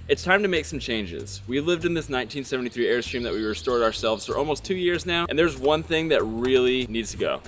It's time to make some changes. We've lived in this 1973 Airstream that we restored ourselves for almost 2 years now, and there's one thing that really needs to go.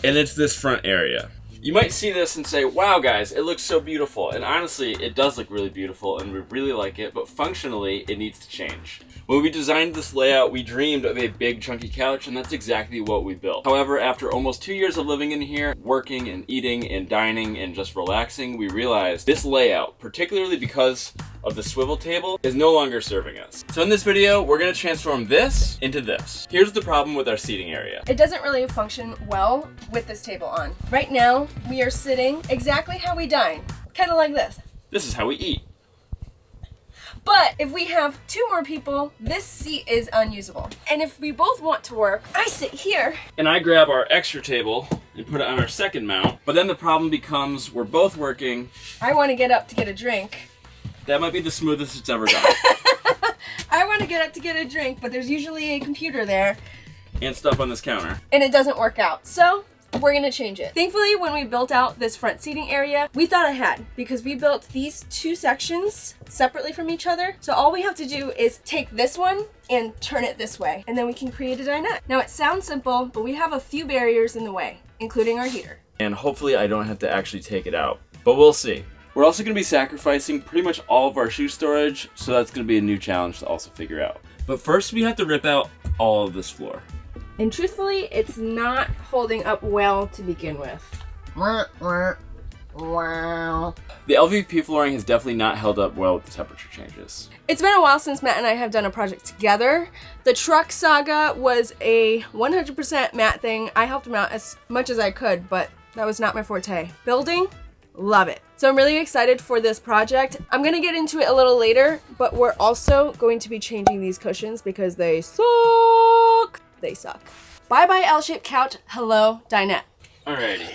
And it's this front area. You might see this and say, wow guys, it looks so beautiful. And honestly, it does look really beautiful and we really like it, but functionally, it needs to change. When we designed this layout, we dreamed of a big chunky couch, and that's exactly what we built. However, after almost 2 years of living in here, working and eating and dining and just relaxing, we realized this layout, particularly because of the swivel table, is no longer serving us. So in this video, we're gonna transform this into this. Here's the problem with our seating area. It doesn't really function well with this table on. Right now, we are sitting exactly how we dine, kind of like this. This is how we eat. But if we have 2 more people, this seat is unusable. And if we both want to work, I sit here. And I grab our extra table and put it on our second mount. But then the problem becomes we're both working. I want to get up to get a drink. That might be the smoothest it's ever done. I want to get up to get a drink, but there's usually a computer there. And stuff on this counter. And it doesn't work out. So we're gonna change it. Thankfully, when we built out this front seating area, we thought ahead because we built these 2 sections separately from each other. So all we have to do is take this one and turn it this way, and then we can create a dinette. Now it sounds simple, but we have a few barriers in the way, including our heater. And hopefully I don't have to actually take it out, but we'll see. We're also gonna be sacrificing pretty much all of our shoe storage, so that's gonna be a new challenge to also figure out. But first we have to rip out all of this floor. And truthfully, it's not holding up well to begin with. The LVP flooring has definitely not held up well with the temperature changes. It's been a while since Matt and I have done a project together. The truck saga was a 100% Matt thing. I helped him out as much as I could, but that was not my forte. Building, love it. So I'm really excited for this project. I'm gonna get into it a little later, but we're also going to be changing these cushions because they suck. They suck. Bye-bye L-shaped couch. Hello, dinette. Alrighty.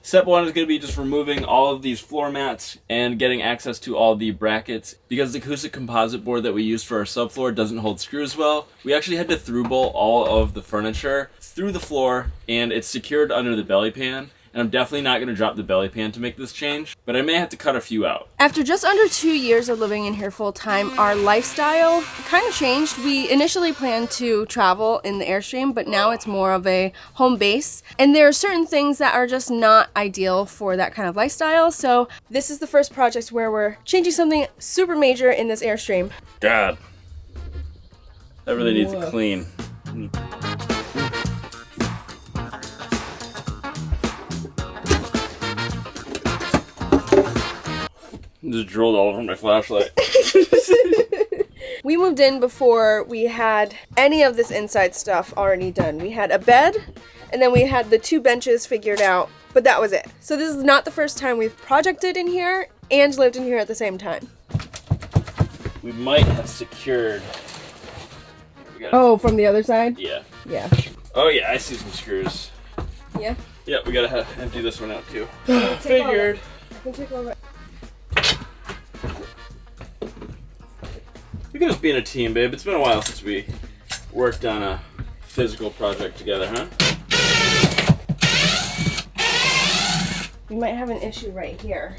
Step 1 is going to be just removing all of these floor mats and getting access to all the brackets. Because the acoustic composite board that we used for our subfloor doesn't hold screws well, we actually had to through-bolt all of the furniture through the floor, and it's secured under the belly pan. And I'm definitely not going to drop the belly pan to make this change, but I may have to cut a few out. After just under 2 years of living in here full time, our lifestyle kind of changed. We initially planned to travel in the Airstream, but now it's more of a home base. And there are certain things that are just not ideal for that kind of lifestyle. So this is the first project where we're changing something super major in this Airstream. God, that really needs a clean. Just drilled all over my flashlight. We moved in before we had any of this inside stuff already done. We had a bed, and then we had the 2 benches figured out, but that was it. So this is not the first time we've projected in here and lived in here at the same time. We might have secured. Oh, from the other side? Yeah. Yeah. Oh yeah, I see some screws. Yeah? Yeah, we gotta empty this one out too. Figured. I can take all of it. We could just be in a team, babe. It's been a while since we worked on a physical project together, huh? We might have an issue right here.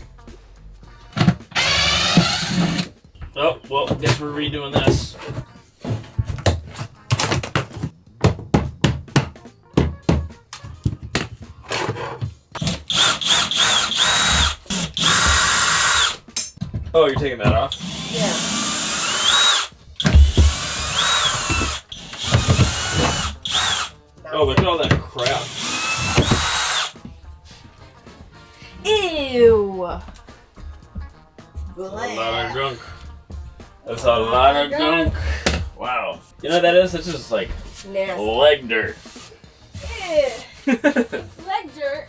Oh, well, guess we're redoing this. Oh, you're taking that off? Yeah. Oh, look at all that crap. Ew. That's a lot of gunk. That's a lot of gunk. Wow. You know what that is? That's just like Nasty. leg dirt. Ew. Leg dirt.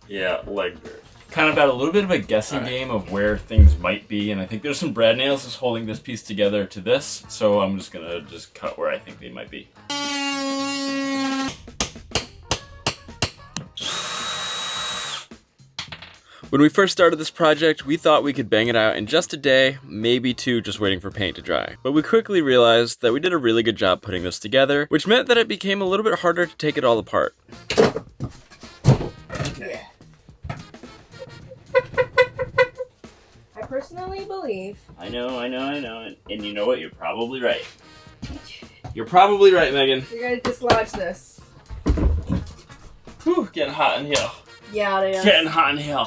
Yeah, leg dirt. Kind of got a little bit of a guessing game of where things might be, and I think there's some brad nails just holding this piece together to this, so I'm just gonna cut where I think they might be. When we first started this project, we thought we could bang it out in just a day, maybe 2, just waiting for paint to dry. But we quickly realized that we did a really good job putting this together, which meant that it became a little bit harder to take it all apart. Okay. I personally believe... I know. And you know what? You're probably right. You're probably right, Megan. We're gonna dislodge this. Whew, getting hot in here. Yeah, it is. Getting hot in here.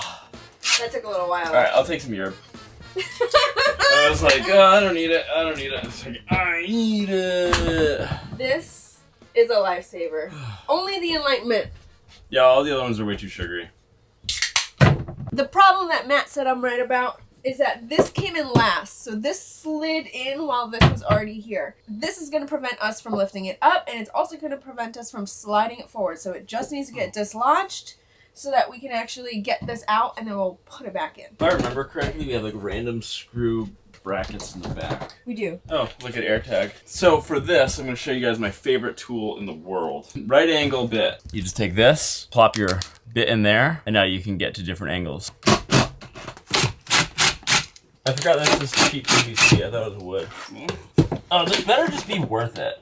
That took a little while. Alright, I'll take some yerb. I was like, oh, I don't need it. It's like, I need it. This is a lifesaver. Only the Enlightenment. Yeah, all the other ones are way too sugary. The problem that Matt said I'm right about is that this came in last. So this slid in while this was already here. This is going to prevent us from lifting it up, and it's also going to prevent us from sliding it forward. So it just needs to get dislodged so that we can actually get this out, and then we'll put it back in. If I remember correctly, we have like random screw brackets in the back. We do. Oh, look at AirTag. So for this, I'm going to show you guys my favorite tool in the world. Right angle bit. You just take this, plop your bit in there, and now you can get to different angles. I forgot this was cheap PVC. I thought it was wood. Oh, this better just be worth it.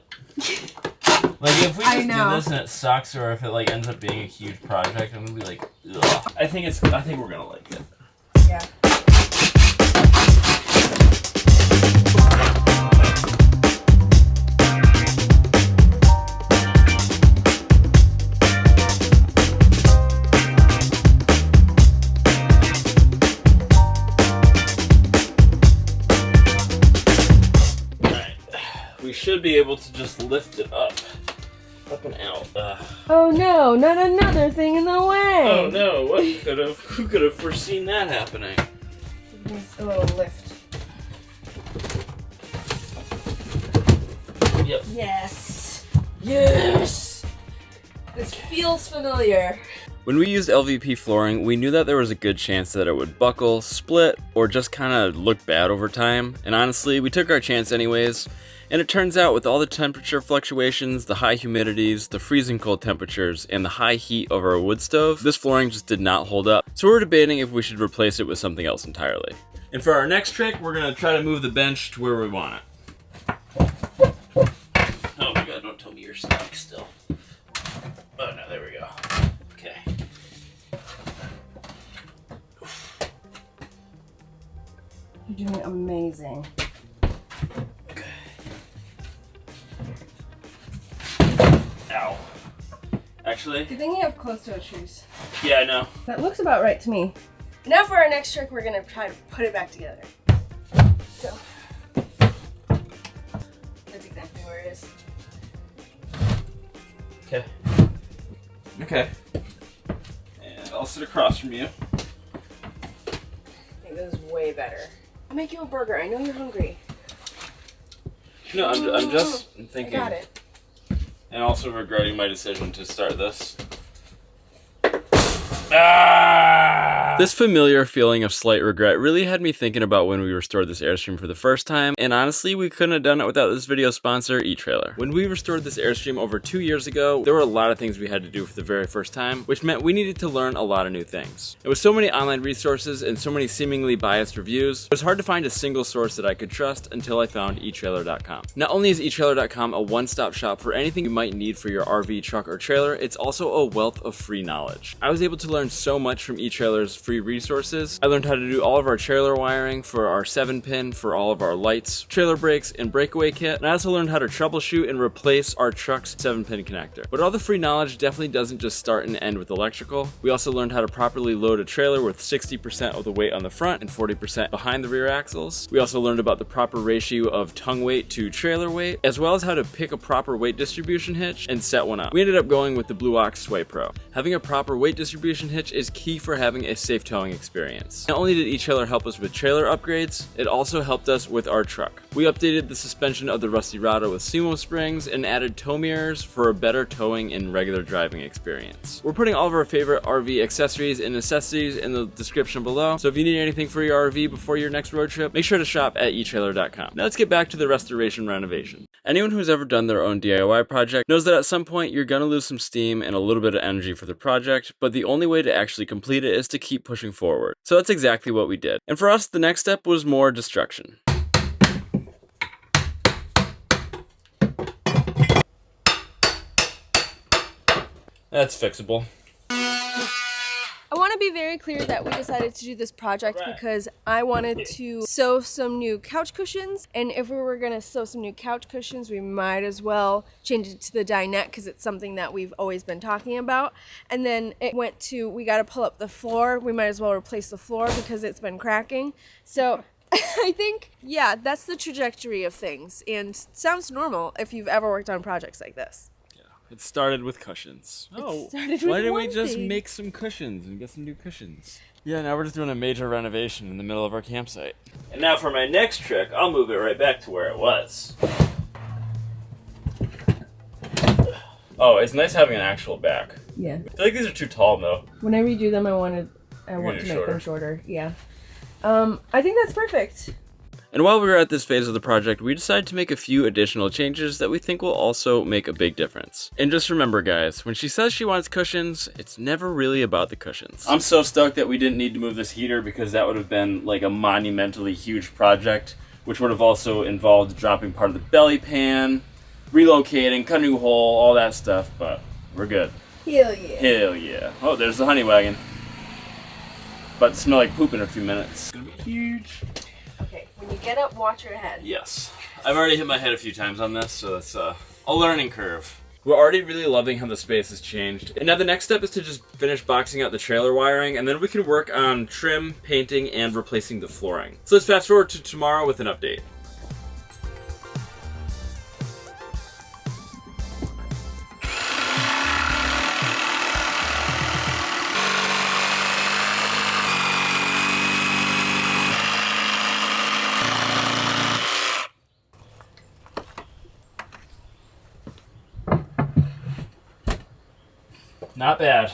Like, if we just do this and it sucks, or if it like ends up being a huge project, I'm gonna be like, ugh. I think we're gonna like it. Yeah. We should be able to just lift it up and out. Oh no, not another thing in the way. Oh no, who could have foreseen that happening? Needs a little lift. Yep. Yes. Yes. This feels familiar. When we used LVP flooring, we knew that there was a good chance that it would buckle, split, or just kind of look bad over time. And honestly, we took our chance anyways. And it turns out with all the temperature fluctuations, the high humidities, the freezing cold temperatures, and the high heat of our wood stove, this flooring just did not hold up. So we're debating if we should replace it with something else entirely. And for our next trick, we're gonna try to move the bench to where we want it. Oh my god, don't tell me you're stuck still. Oh no, there we go. Okay. You're doing amazing. Ow. Actually? Good thing you have closed-toe shoes. Yeah, I know. That looks about right to me. Now for our next trick, we're gonna try to put it back together. So. That's exactly where it is. Okay. Okay. And I'll sit across from you. I think this is way better. I'll make you a burger. I know you're hungry. No, I'm just thinking. I got it. And also regretting my decision to start this. Ah! This familiar feeling of slight regret really had me thinking about when we restored this Airstream for the first time, and honestly, we couldn't have done it without this video sponsor, eTrailer. When we restored this Airstream over 2 years ago, there were a lot of things we had to do for the very first time, which meant we needed to learn a lot of new things. And with so many online resources and so many seemingly biased reviews, it was hard to find a single source that I could trust until I found eTrailer.com. Not only is eTrailer.com a one-stop shop for anything you might need for your RV, truck, or trailer, it's also a wealth of free knowledge. I was able to learn so much from eTrailer's free resources. I learned how to do all of our trailer wiring for our 7-pin, for all of our lights, trailer brakes, and breakaway kit, and I also learned how to troubleshoot and replace our truck's 7-pin connector. But all the free knowledge definitely doesn't just start and end with electrical. We also learned how to properly load a trailer with 60% of the weight on the front and 40% behind the rear axles. We also learned about the proper ratio of tongue weight to trailer weight, as well as how to pick a proper weight distribution hitch and set one up. We ended up going with the Blue Ox Sway Pro. Having a proper weight distribution hitch is key for having a safe towing experience. Not only did eTrailer help us with trailer upgrades, it also helped us with our truck. We updated the suspension of the Rusty Rado with Sumo springs and added tow mirrors for a better towing and regular driving experience. We're putting all of our favorite RV accessories and necessities in the description below, so if you need anything for your RV before your next road trip, make sure to shop at eTrailer.com. Now let's get back to the restoration renovation. Anyone who's ever done their own DIY project knows that at some point you're gonna lose some steam and a little bit of energy for the project, but the only way to actually complete it is to keep pushing forward. So that's exactly what we did. And for us, the next step was more destruction. That's fixable. I want to be very clear that we decided to do this project because I wanted to sew some new couch cushions, and if we were going to sew some new couch cushions, we might as well change it to the dinette because it's something that we've always been talking about. And then it went to, we got to pull up the floor. We might as well replace the floor because it's been cracking. So I think, yeah, that's the trajectory of things, and sounds normal if you've ever worked on projects like this. It started with cushions. Why didn't we just make some cushions and get some new cushions? Yeah, now we're just doing a major renovation in the middle of our campsite. And now for my next trick, I'll move it right back to where it was. Oh, it's nice having an actual back. Yeah. I feel like these are too tall, though. When I redo them, I want to make them shorter. Yeah. I think that's perfect. And while we were at this phase of the project, we decided to make a few additional changes that we think will also make a big difference. And just remember, guys, when she says she wants cushions, it's never really about the cushions. I'm so stoked that we didn't need to move this heater because that would have been like a monumentally huge project, which would have also involved dropping part of the belly pan, relocating, cut a new hole, all that stuff, but we're good. Hell yeah. Hell yeah. Oh, there's the honey wagon. About to smell like poop in a few minutes. It's gonna be huge. Okay, when you get up, watch your head. Yes. I've already hit my head a few times on this, so it's a learning curve. We're already really loving how the space has changed. And now the next step is to just finish boxing out the trailer wiring, and then we can work on trim, painting, and replacing the flooring. So let's fast forward to tomorrow with an update. Not bad.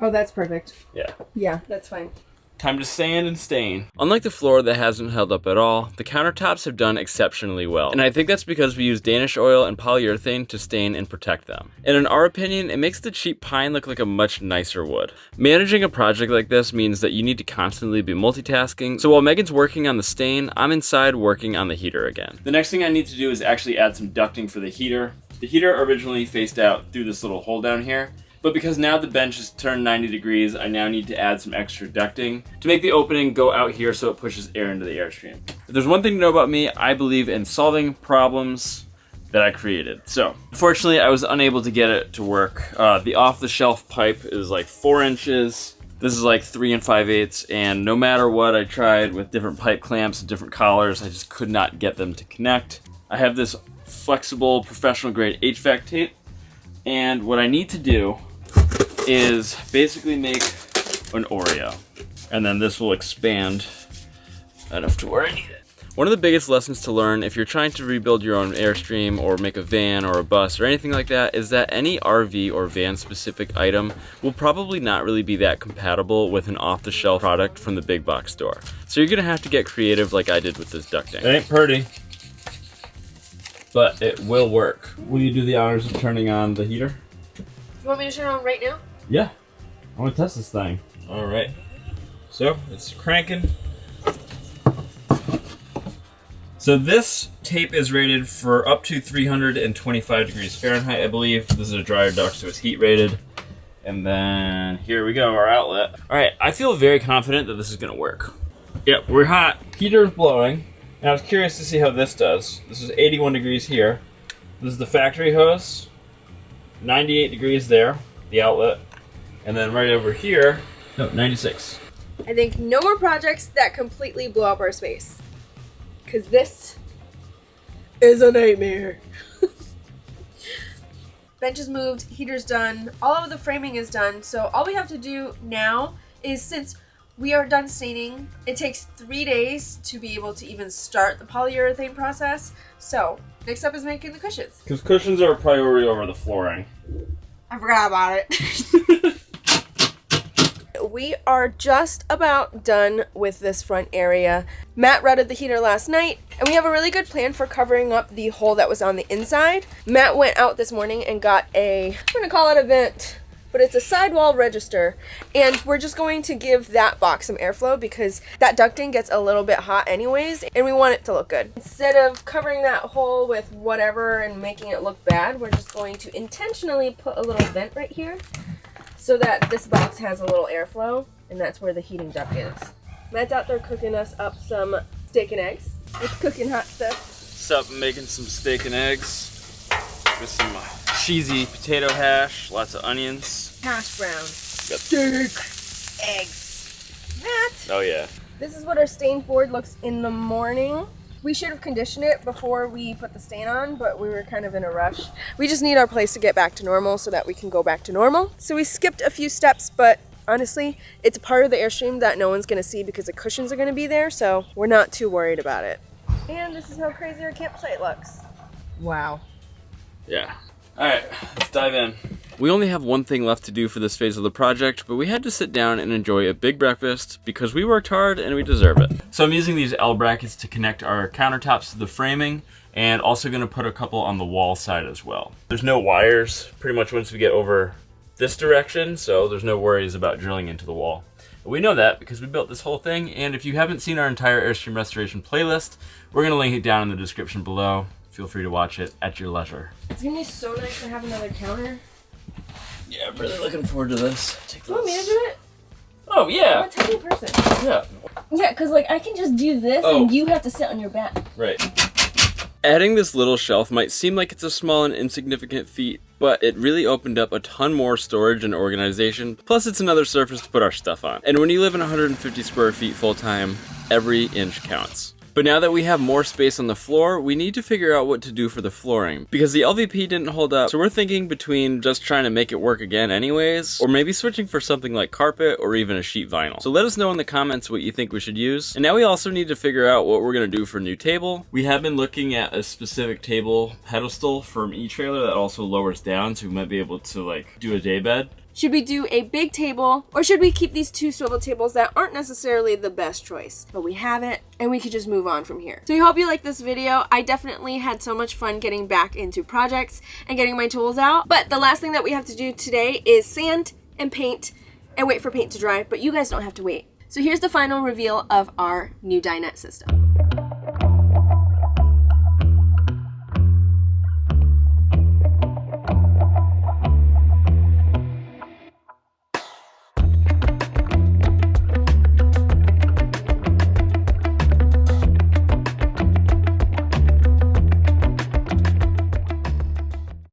Oh, that's perfect. Yeah. Yeah, that's fine. Time to sand and stain. Unlike the floor that hasn't held up at all, the countertops have done exceptionally well. And I think that's because we use Danish oil and polyurethane to stain and protect them. And in our opinion, it makes the cheap pine look like a much nicer wood. Managing a project like this means that you need to constantly be multitasking. So while Megan's working on the stain, I'm inside working on the heater again. The next thing I need to do is actually add some ducting for the heater. The heater originally faced out through this little hole down here. But because now the bench is turned 90 degrees, I now need to add some extra ducting to make the opening go out here so it pushes air into the Airstream. If there's one thing to know about me, I believe in solving problems that I created. So, unfortunately, I was unable to get it to work. The off-the-shelf pipe is like 4 inches. This is like 3 5/8, and no matter what I tried with different pipe clamps and different collars, I just could not get them to connect. I have this flexible, professional-grade HVAC tape, and what I need to do is basically make an Oreo. And then this will expand enough to where I need it. One of the biggest lessons to learn if you're trying to rebuild your own Airstream or make a van or a bus or anything like that is that any RV or van specific item will probably not really be that compatible with an off-the-shelf product from the big box store. So you're gonna have to get creative like I did with this ducting. It ain't pretty, but it will work. Will you do the honors of turning on the heater? You want me to turn it on right now? Yeah, I want to test this thing. All right, so it's cranking. So this tape is rated for up to 325 degrees Fahrenheit, I believe. This is a dryer duct, so it's heat rated. And then here we go, our outlet. All right, I feel very confident that this is gonna work. Yep, we're hot. Heater's blowing. And I was curious to see how this does. This is 81 degrees here. This is the factory hose. 98 degrees there, the outlet. And then right over here, no, 96. I think no more projects that completely blow up our space. Because this is a nightmare. Bench is moved, heater's done, all of the framing is done. So all we have to do now is, since we are done staining, it takes 3 days to be able to even start the polyurethane process. So next up is making the cushions. Because cushions are a priority over the flooring. I forgot about it. We are just about done with this front area. Matt routed the heater last night, and we have a really good plan for covering up the hole that was on the inside. Matt went out this morning and got I'm gonna call it a vent, but it's a sidewall register, and we're just going to give that box some airflow because that ducting gets a little bit hot anyways, and we want it to look good. Instead of covering that hole with whatever and making it look bad, we're just going to intentionally put a little vent right here so that this box has a little airflow, and that's where the heating duct is. Matt's out there cooking us up some steak and eggs. It's cooking hot stuff. What's up? Making some steak and eggs with some cheesy potato hash, lots of onions. Hash browns. Got Steak. Eggs. Matt. Oh yeah. This is what our stained board looks in the morning. We should have conditioned it before we put the stain on, but we were kind of in a rush. We just need our place to get back to normal so that we can go back to normal. So we skipped a few steps, but honestly, it's a part of the Airstream that no one's gonna see because the cushions are gonna be there, so we're not too worried about it. And this is how crazy our campsite looks. Wow. Yeah. All right, let's dive in. We only have one thing left to do for this phase of the project, but we had to sit down and enjoy a big breakfast because we worked hard and we deserve it. So I'm using these L brackets to connect our countertops to the framing, and also gonna put a couple on the wall side as well. There's no wires pretty much once we get over this direction, so there's no worries about drilling into the wall. We know that because we built this whole thing, and if you haven't seen our entire Airstream restoration playlist, we're gonna link it down in the description below. Feel free to watch it at your leisure. It's gonna be so nice to have another counter. Yeah, I'm really looking forward to this. Do you want me to do it? Oh yeah. I'm a tiny person. Yeah. Yeah, because like I can just do this and you have to sit on your back. Right. Adding this little shelf might seem like it's a small and insignificant feat, but it really opened up a ton more storage and organization. Plus it's another surface to put our stuff on. And when you live in 150 square feet full time, every inch counts. But now that we have more space on the floor, we need to figure out what to do for the flooring. Because the LVP didn't hold up, so we're thinking between just trying to make it work again anyways, or maybe switching for something like carpet or even a sheet vinyl. So let us know in the comments what you think we should use. And now we also need to figure out what we're gonna do for a new table. We have been looking at a specific table pedestal from eTrailer that also lowers down, so we might be able to like do a day bed. Should we do a big table, or should we keep these two swivel tables that aren't necessarily the best choice? But we have it, and we could just move on from here. So we hope you like this video. I definitely had so much fun getting back into projects and getting my tools out. But the last thing that we have to do today is sand and paint and wait for paint to dry, but you guys don't have to wait. So here's the final reveal of our new dinette system.